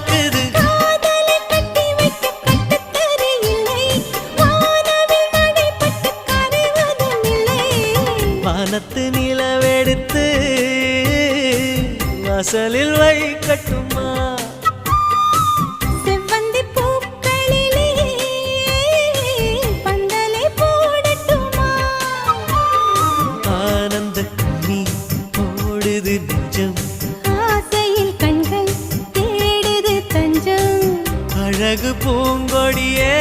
மணக்குது காதலை கட்டி வைக்க கட்டுத்தறி இல்லை வானவில் நடைபட்டு கரைவதும் இல்லை வானத்து நிலவெடுத்து வாசலில் வைக்கட்டுமா செவ்வந்தி பூக்களிலே பந்தலை போடட்டுமா ஆனந்த கண்ணீர் ஓடுது நெஞ்சம் ஆசையில் கண்கள் தேடுது தஞ்சம் அழகு பூங்கொடியே